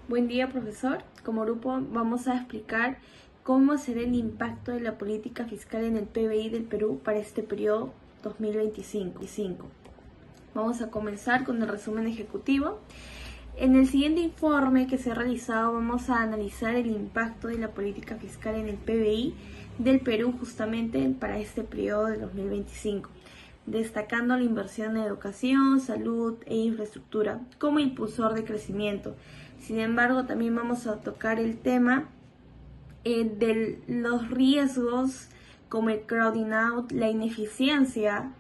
Buen día, profesor. Como grupo vamos a explicar cómo será el impacto de la política fiscal en el PBI del Perú para este periodo 2025. Vamos a comenzar con el resumen ejecutivo. En el siguiente informe que se ha realizado vamos a analizar el impacto de la política fiscal en el PBI del Perú justamente para este periodo de 2025, destacando la inversión en educación, salud e infraestructura como impulsor de crecimiento. Sin embargo, también vamos a tocar el tema de los riesgos como el crowding out, la ineficiencia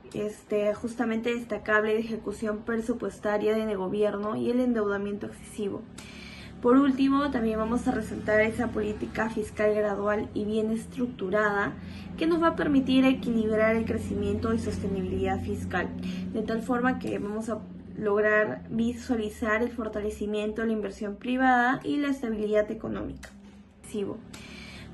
justamente destacable de ejecución presupuestaria de gobierno y el endeudamiento excesivo. Por último, también vamos a resaltar esa política fiscal gradual y bien estructurada que nos va a permitir equilibrar el crecimiento y sostenibilidad fiscal, de tal forma que vamos a lograr visualizar el fortalecimiento de la inversión privada y la estabilidad económica.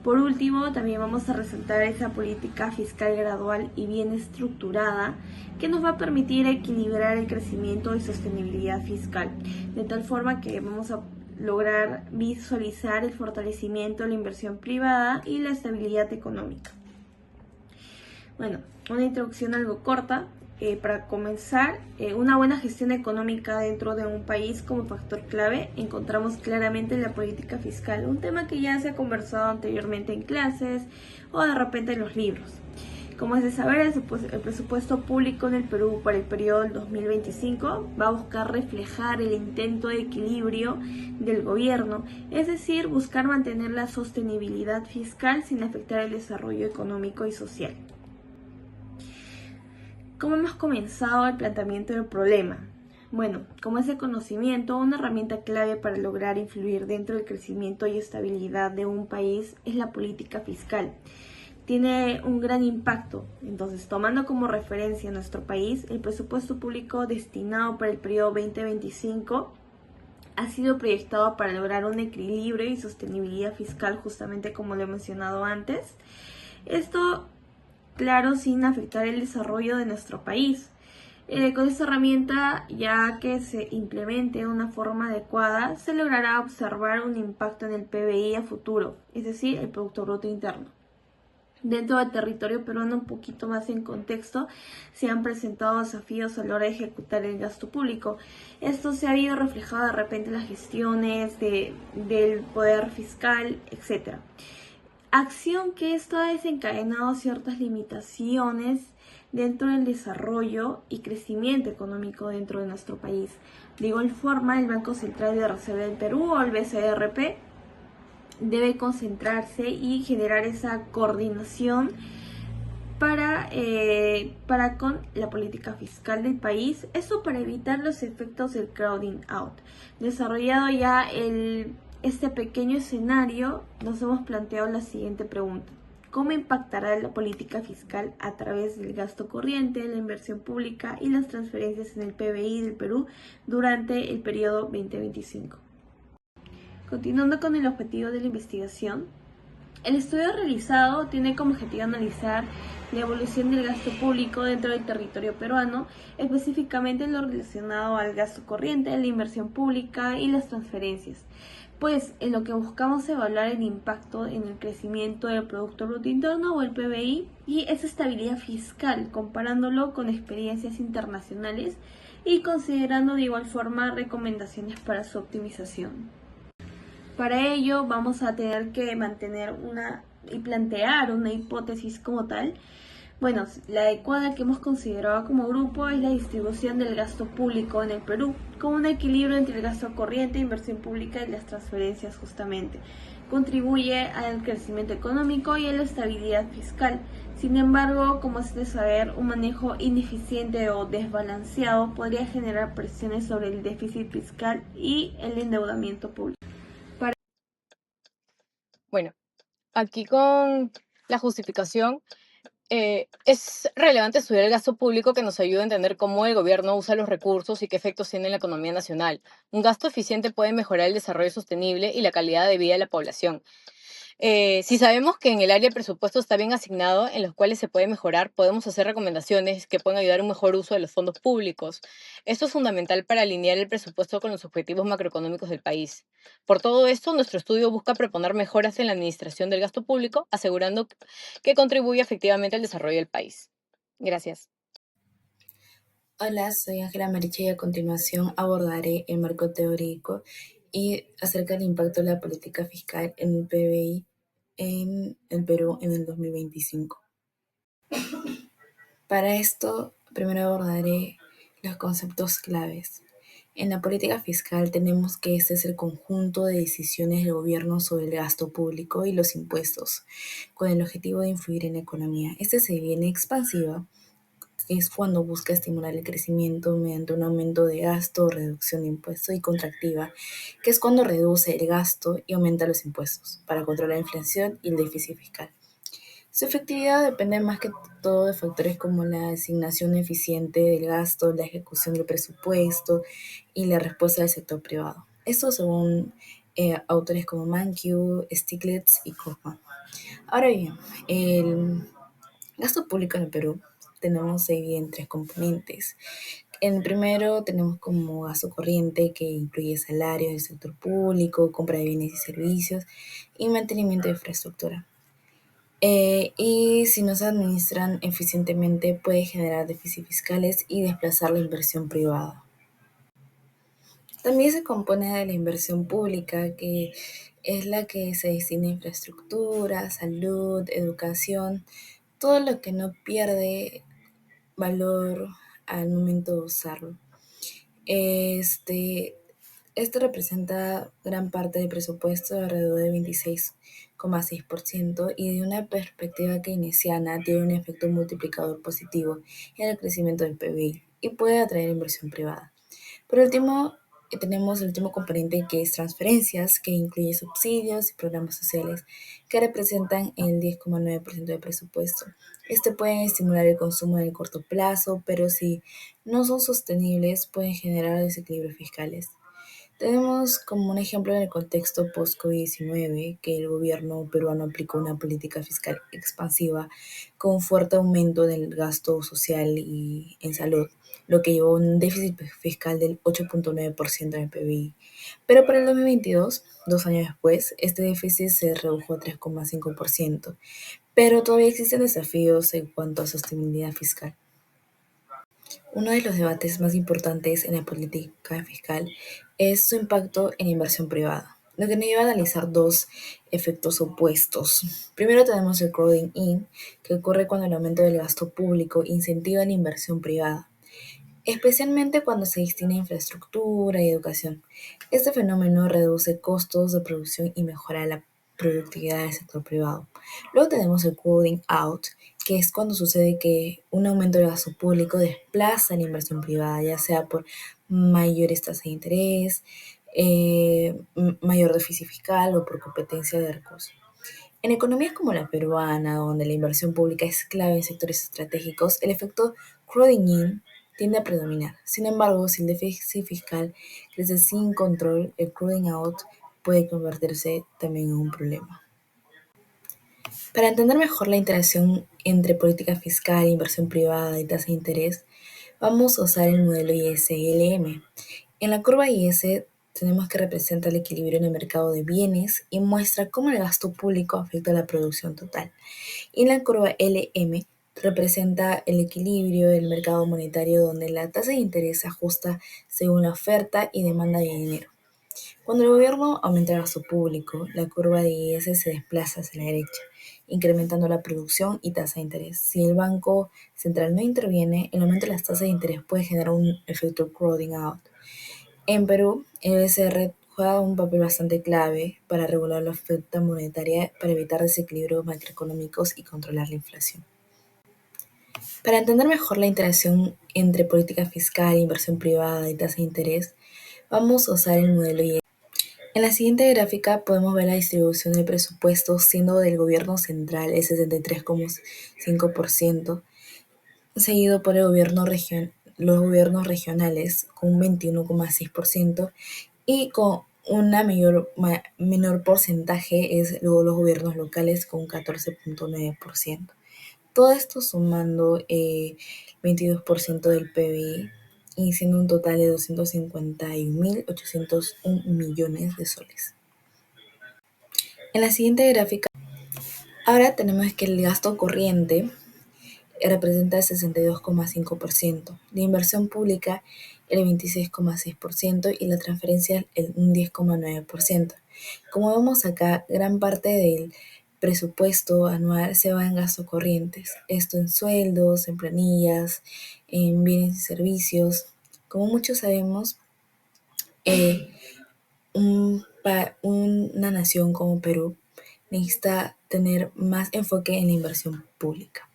Por último, también vamos a resaltar esa política fiscal gradual y bien estructurada que nos va a permitir equilibrar el crecimiento y sostenibilidad fiscal, de tal forma que vamos a lograr visualizar el fortalecimiento de la inversión privada y la estabilidad económica. Bueno, una introducción algo corta. Para comenzar, una buena gestión económica dentro de un país como factor clave encontramos claramente en la política fiscal, un tema que ya se ha conversado anteriormente en clases o de repente en los libros. Como es de saber, el presupuesto público en el Perú para el periodo del 2025 va a buscar reflejar el intento de equilibrio del gobierno, es decir, buscar mantener la sostenibilidad fiscal sin afectar el desarrollo económico y social. ¿Cómo hemos comenzado el planteamiento del problema? Bueno, como es el conocimiento, una herramienta clave para lograr influir dentro del crecimiento y estabilidad de un país es la política fiscal. Tiene un gran impacto. Entonces, tomando como referencia a nuestro país, el presupuesto público destinado para el periodo 2025 ha sido proyectado para lograr un equilibrio y sostenibilidad fiscal, justamente como lo he mencionado antes. Esto, claro, sin afectar el desarrollo de nuestro país. Con esta herramienta, ya que se implemente de una forma adecuada, se logrará observar un impacto en el PBI a futuro, es decir, el Producto Bruto Interno. Dentro del territorio peruano, un poquito más en contexto, se han presentado desafíos a la hora de ejecutar el gasto público. Esto se ha visto reflejado de repente en las gestiones del poder fiscal, etc. Acción que esto ha desencadenado ciertas limitaciones dentro del desarrollo y crecimiento económico dentro de nuestro país. De igual forma, el Banco Central de Reserva del Perú, o el BCRP, debe concentrarse y generar esa coordinación para con la política fiscal del país, eso para evitar los efectos del crowding out. Desarrollado ya este pequeño escenario, nos hemos planteado la siguiente pregunta: ¿cómo impactará la política fiscal a través del gasto corriente, la inversión pública y las transferencias en el PBI del Perú durante el periodo 2025? Continuando con el objetivo de la investigación, el estudio realizado tiene como objetivo analizar la evolución del gasto público dentro del territorio peruano, específicamente en lo relacionado al gasto corriente, la inversión pública y las transferencias. Pues en lo que buscamos evaluar el impacto en el crecimiento del Producto Bruto Interno, o el PBI, y esa estabilidad fiscal, comparándolo con experiencias internacionales y considerando de igual forma recomendaciones para su optimización. Para ello vamos a tener que mantener y plantear una hipótesis como tal. Bueno, la adecuada que hemos considerado como grupo es la distribución del gasto público en el Perú, con un equilibrio entre el gasto corriente, inversión pública y las transferencias justamente. Contribuye al crecimiento económico y a la estabilidad fiscal. Sin embargo, como es de saber, un manejo ineficiente o desbalanceado podría generar presiones sobre el déficit fiscal y el endeudamiento público. Bueno, aquí con la justificación, es relevante estudiar el gasto público que nos ayuda a entender cómo el gobierno usa los recursos y qué efectos tiene en la economía nacional. Un gasto eficiente puede mejorar el desarrollo sostenible y la calidad de vida de la población. Si sabemos que en el área de presupuesto está bien asignado, en los cuales se puede mejorar, podemos hacer recomendaciones que pueden ayudar a un mejor uso de los fondos públicos. Esto es fundamental para alinear el presupuesto con los objetivos macroeconómicos del país. Por todo esto, nuestro estudio busca proponer mejoras en la administración del gasto público, asegurando que contribuya efectivamente al desarrollo del país. Gracias. Hola, soy Ángela Mariche y a continuación abordaré el marco teórico y acerca del impacto de la política fiscal en el PBI en el Perú en el 2025. Para esto, primero abordaré los conceptos claves. En la política fiscal tenemos que este es el conjunto de decisiones del gobierno sobre el gasto público y los impuestos, con el objetivo de influir en la economía. Este se viene expansiva, que es cuando busca estimular el crecimiento mediante un aumento de gasto o reducción de impuestos, y contractiva, que es cuando reduce el gasto y aumenta los impuestos para controlar la inflación y el déficit fiscal. Su efectividad depende más que todo de factores como la asignación eficiente del gasto, la ejecución del presupuesto y la respuesta del sector privado. Esto según autores como Mankiw, Stiglitz y Kaufman. Ahora bien, el gasto público en el Perú tenemos en tres componentes. En el primero tenemos como gasto corriente, que incluye salarios del sector público, compra de bienes y servicios y mantenimiento de infraestructura. Y si no se administran eficientemente puede generar déficits fiscales y desplazar la inversión privada. También se compone de la inversión pública, que es la que se destina a infraestructura, salud, educación, todo lo que no pierde valor al momento de usarlo. Este representa gran parte del presupuesto, alrededor de 26,6%, y de una perspectiva keynesiana tiene un efecto multiplicador positivo en el crecimiento del PBI y puede atraer inversión privada. Por último, tenemos el último componente, que es transferencias, que incluye subsidios y programas sociales, que representan el 10,9% del presupuesto. Pueden estimular el consumo en el corto plazo, pero si no son sostenibles pueden generar desequilibrios fiscales. Tenemos como un ejemplo en el contexto post-COVID-19 que el gobierno peruano aplicó una política fiscal expansiva con un fuerte aumento del gasto social y en salud, lo que llevó a un déficit fiscal del 8,9% del PBI. Pero para el 2022, 2 años después, este déficit se redujo a 3,5%, pero todavía existen desafíos en cuanto a sostenibilidad fiscal. Uno de los debates más importantes en la política fiscal es su impacto en la inversión privada, lo que nos lleva a analizar dos efectos opuestos. Primero tenemos el crowding in, que ocurre cuando el aumento del gasto público incentiva la inversión privada, especialmente cuando se destina a infraestructura y educación. Este fenómeno reduce costos de producción y mejora la productividad del sector privado. Luego tenemos el crowding out, que es cuando sucede que un aumento del gasto público desplaza la inversión privada, ya sea por mayores tasas de interés, mayor déficit fiscal o por competencia de recursos. En economías como la peruana, donde la inversión pública es clave en sectores estratégicos, el efecto crowding in tiende a predominar. Sin embargo, si el déficit fiscal crece sin control, el crowding out puede convertirse también en un problema. Para entender mejor la interacción entre política fiscal, inversión privada y tasa de interés, vamos a usar el modelo IS-LM. En la curva IS tenemos que representa el equilibrio en el mercado de bienes y muestra cómo el gasto público afecta a la producción total. Y en la curva LM representa el equilibrio del mercado monetario, donde la tasa de interés se ajusta según la oferta y demanda de dinero. Cuando el gobierno aumenta el gasto público, la curva de IS se desplaza hacia la derecha, incrementando la producción y tasa de interés. Si el Banco Central no interviene, el aumento de las tasas de interés puede generar un efecto crowding out. En Perú, el BCR juega un papel bastante clave para regular la oferta monetaria, para evitar desequilibrios macroeconómicos y controlar la inflación. Para entender mejor la interacción entre política fiscal, inversión privada y tasa de interés, vamos a usar el modelo IS. En la siguiente gráfica podemos ver la distribución del presupuesto, siendo del gobierno central el 63,5%, seguido por los gobiernos regionales con un 21,6%, y con Una menor porcentaje es luego los gobiernos locales con un 14,9%. Todo esto sumando 22% del PBI y siendo un total de 251.801 millones de soles. En la siguiente gráfica, ahora tenemos que el gasto corriente representa el 62,5%, la inversión pública el 26,6% y la transferencia un 10,9%. Como vemos acá, gran parte del presupuesto anual se va en gastos corrientes, esto en sueldos, en planillas, en bienes y servicios. Como muchos sabemos, eh, una nación como Perú necesita tener más enfoque en la inversión pública.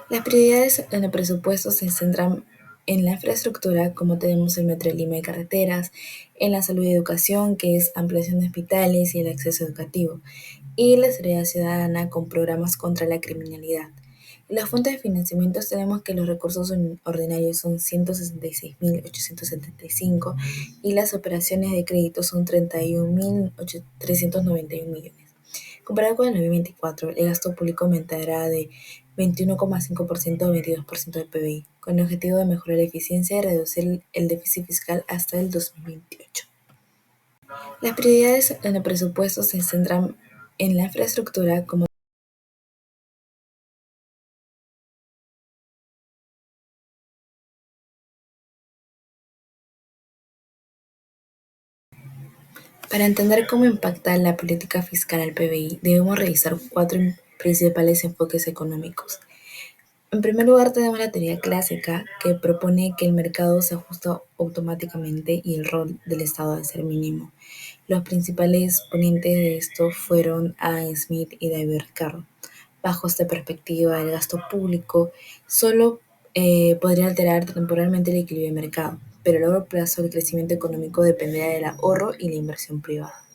Las prioridades en el presupuesto se centran en la infraestructura, como tenemos el Metro de Lima y carreteras, en la salud y educación, que es ampliación de hospitales y el acceso educativo, y la seguridad ciudadana con programas contra la criminalidad. En las fuentes de financiamiento tenemos que los recursos ordinarios son 166.875 y las operaciones de crédito son 31.391 millones. Comparado con el 2024, el gasto público aumentará de 21,5% a 22% del PBI, con el objetivo de mejorar la eficiencia y reducir el déficit fiscal hasta el 2028. Las prioridades en el presupuesto se centran en la infraestructura, como para entender cómo impacta la política fiscal al PBI, debemos revisar cuatro principales enfoques económicos. En primer lugar, tenemos la teoría clásica, que propone que el mercado se ajusta automáticamente y el rol del Estado debe ser mínimo. Los principales ponentes de esto fueron Adam Smith y David Ricardo. Bajo esta perspectiva, el gasto público solo podría alterar temporalmente el equilibrio del mercado, pero a largo plazo el crecimiento económico dependerá del ahorro y la inversión privada.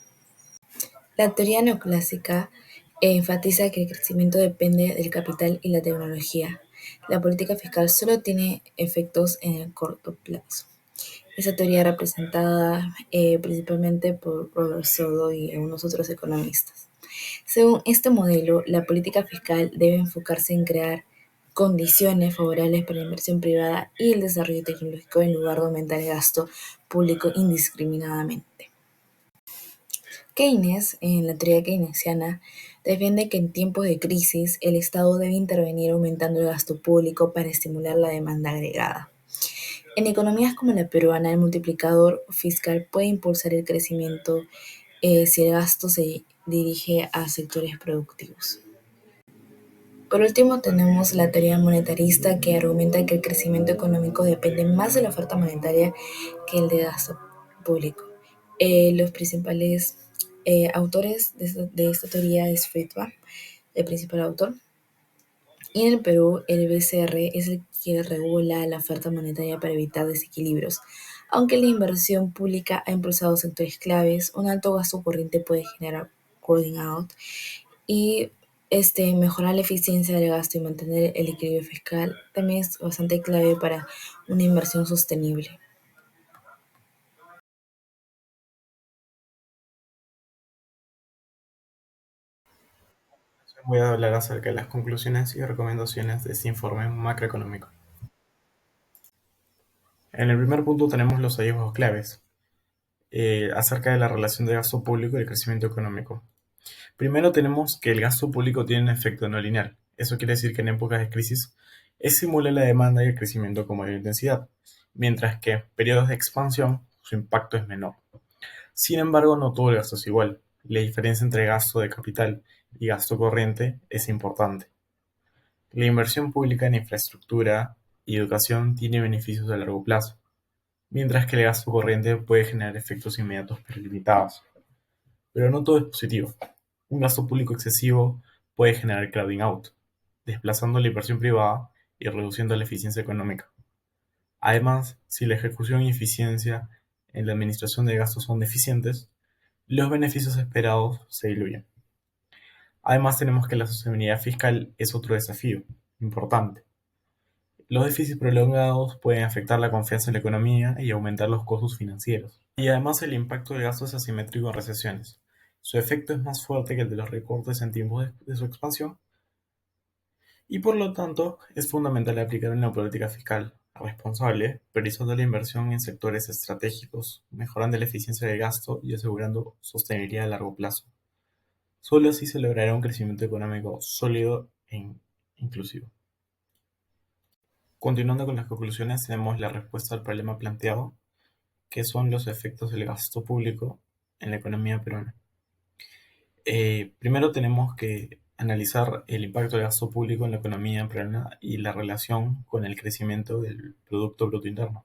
La teoría neoclásica enfatiza que el crecimiento depende del capital y la tecnología. La política fiscal solo tiene efectos en el corto plazo. Esa teoría representada principalmente por Robert Solow y algunos otros economistas. Según este modelo, la política fiscal debe enfocarse en crear condiciones favorables para la inversión privada y el desarrollo tecnológico en lugar de aumentar el gasto público indiscriminadamente. Keynes, en la teoría keynesiana, defiende que en tiempos de crisis el Estado debe intervenir aumentando el gasto público para estimular la demanda agregada. En economías como la peruana, el multiplicador fiscal puede impulsar el crecimiento si el gasto se dirige a sectores productivos. Por último, tenemos la teoría monetarista, que argumenta que el crecimiento económico depende más de la oferta monetaria que el de gasto público. Los principales autores de esta teoría es Friedman, el principal autor. Y en el Perú, el BCR es el que regula la oferta monetaria para evitar desequilibrios. Aunque la inversión pública ha impulsado sectores claves, un alto gasto corriente puede generar crowding out y mejorar la eficiencia del gasto y mantener el equilibrio fiscal también es bastante clave para una inversión sostenible. Voy a hablar acerca de las conclusiones y recomendaciones de este informe macroeconómico. En el primer punto tenemos los hallazgos claves acerca de la relación de gasto público y el crecimiento económico. Primero tenemos que el gasto público tiene un efecto no lineal. Eso quiere decir que en épocas de crisis estimula la demanda y el crecimiento con mayor intensidad, mientras que en periodos de expansión su impacto es menor. Sin embargo, no todo el gasto es igual. La diferencia entre gasto de capital y gasto corriente es importante. La inversión pública en infraestructura y educación tiene beneficios a largo plazo, mientras que el gasto corriente puede generar efectos inmediatos pero limitados. Pero no todo es positivo. Un gasto público excesivo puede generar crowding out, desplazando la inversión privada y reduciendo la eficiencia económica. Además, si la ejecución y eficiencia en la administración de gastos son deficientes, los beneficios esperados se diluyen. Además, tenemos que la sostenibilidad fiscal es otro desafío importante. Los déficits prolongados pueden afectar la confianza en la economía y aumentar los costos financieros. Y además el impacto del gasto es asimétrico en recesiones. Su efecto es más fuerte que el de los recortes en tiempos de su expansión y por lo tanto es fundamental aplicar una política fiscal responsable, priorizando la inversión en sectores estratégicos, mejorando la eficiencia del gasto y asegurando sostenibilidad a largo plazo. Solo así se logrará un crecimiento económico sólido e inclusivo. Continuando con las conclusiones, tenemos la respuesta al problema planteado, que son los efectos del gasto público en la economía peruana. Primero tenemos que analizar el impacto del gasto público en la economía peruana y la relación con el crecimiento del Producto Bruto Interno.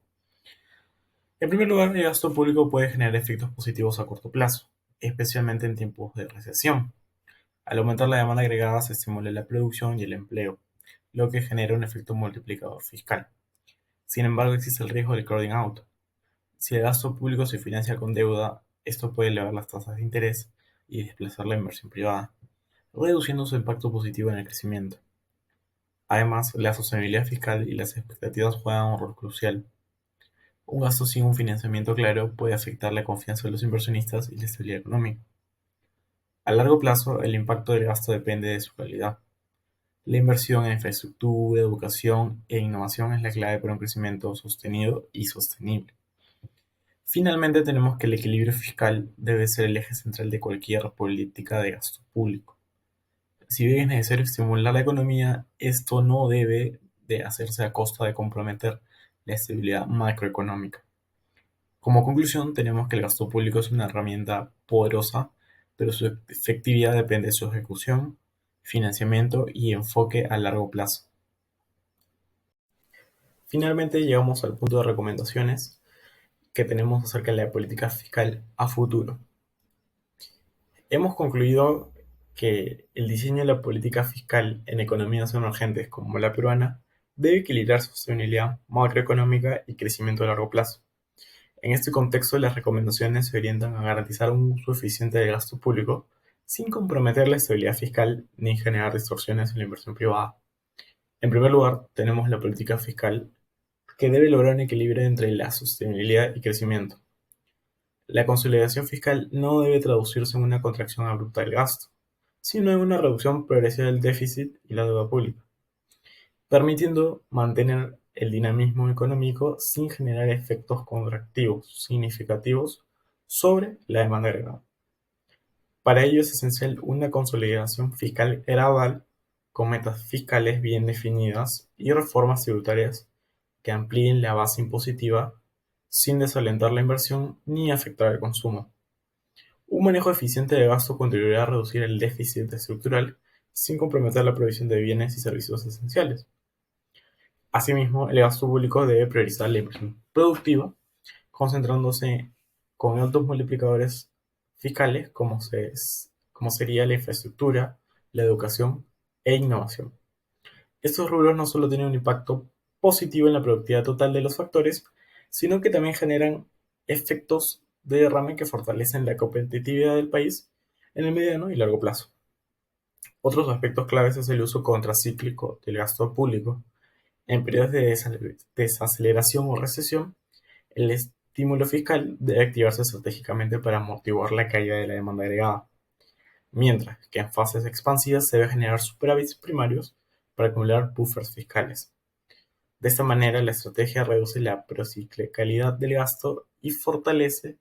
En primer lugar, el gasto público puede generar efectos positivos a corto plazo, especialmente en tiempos de recesión. Al aumentar la demanda agregada se estimula la producción y el empleo, lo que genera un efecto multiplicador fiscal. Sin embargo, existe el riesgo del crowding out. Si el gasto público se financia con deuda, esto puede elevar las tasas de interés y desplazar la inversión privada, reduciendo su impacto positivo en el crecimiento. Además, la sostenibilidad fiscal y las expectativas juegan un rol crucial. Un gasto sin un financiamiento claro puede afectar la confianza de los inversionistas y la estabilidad económica. A largo plazo, el impacto del gasto depende de su calidad. La inversión en infraestructura, educación e innovación es la clave para un crecimiento sostenido y sostenible. Finalmente, tenemos que el equilibrio fiscal debe ser el eje central de cualquier política de gasto público. Si bien es necesario estimular la economía, esto no debe de hacerse a costa de comprometer la estabilidad macroeconómica. Como conclusión, tenemos que el gasto público es una herramienta poderosa, pero su efectividad depende de su ejecución, financiamiento y enfoque a largo plazo. Finalmente, llegamos al punto de recomendaciones que tenemos acerca de la política fiscal a futuro. Hemos concluido que el diseño de la política fiscal en economías emergentes como la peruana debe equilibrar sostenibilidad macroeconómica y crecimiento a largo plazo. En este contexto, las recomendaciones se orientan a garantizar un uso eficiente del gasto público sin comprometer la estabilidad fiscal ni generar distorsiones en la inversión privada. En primer lugar, tenemos la política fiscal que debe lograr un equilibrio entre la sostenibilidad y crecimiento. La consolidación fiscal no debe traducirse en una contracción abrupta del gasto, sino en una reducción progresiva del déficit y la deuda pública, permitiendo mantener el dinamismo económico sin generar efectos contractivos significativos sobre la demanda agregada. Para ello es esencial una consolidación fiscal gradual, con metas fiscales bien definidas y reformas tributarias que amplíen la base impositiva sin desalentar la inversión ni afectar el consumo. Un manejo eficiente de gasto contribuirá a reducir el déficit estructural sin comprometer la provisión de bienes y servicios esenciales. Asimismo, el gasto público debe priorizar la inversión productiva, concentrándose con altos multiplicadores fiscales como sería la infraestructura, la educación e innovación. Estos rubros no solo tienen un impacto positivo en la productividad total de los factores, sino que también generan efectos de derrame que fortalecen la competitividad del país en el mediano y largo plazo. Otros aspectos claves es el uso contracíclico del gasto público. En periodos de desaceleración o recesión, el estímulo fiscal debe activarse estratégicamente para amortiguar la caída de la demanda agregada, mientras que en fases expansivas se debe generar superávits primarios para acumular buffers fiscales. De esta manera, la estrategia reduce la prociclicalidad del gasto y fortalece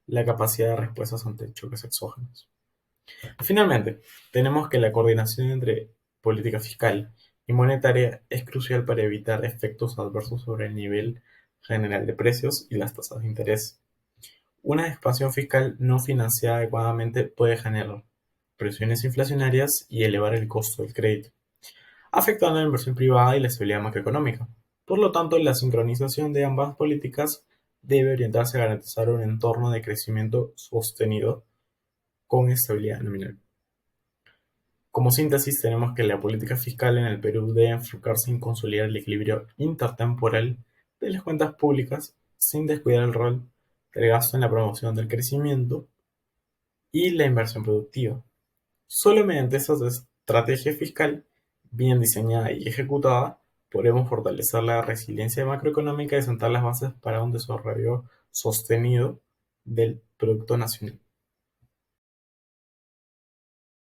la capacidad de respuestas ante choques exógenos. Finalmente, tenemos que la coordinación entre política fiscal y monetaria es crucial para evitar efectos adversos sobre el nivel general de precios y las tasas de interés. Una expansión fiscal no financiada adecuadamente puede generar presiones inflacionarias y elevar el costo del crédito, afectando la inversión privada y la estabilidad macroeconómica. Por lo tanto, la sincronización de ambas políticas debe orientarse a garantizar un entorno de crecimiento sostenido con estabilidad nominal. Como síntesis, tenemos que la política fiscal en el Perú debe enfocarse en consolidar el equilibrio intertemporal de las cuentas públicas sin descuidar el rol del gasto en la promoción del crecimiento y la inversión productiva. Solo mediante esta estrategia fiscal bien diseñada y ejecutada podremos fortalecer la resiliencia macroeconómica y sentar las bases para un desarrollo sostenido del Producto Nacional.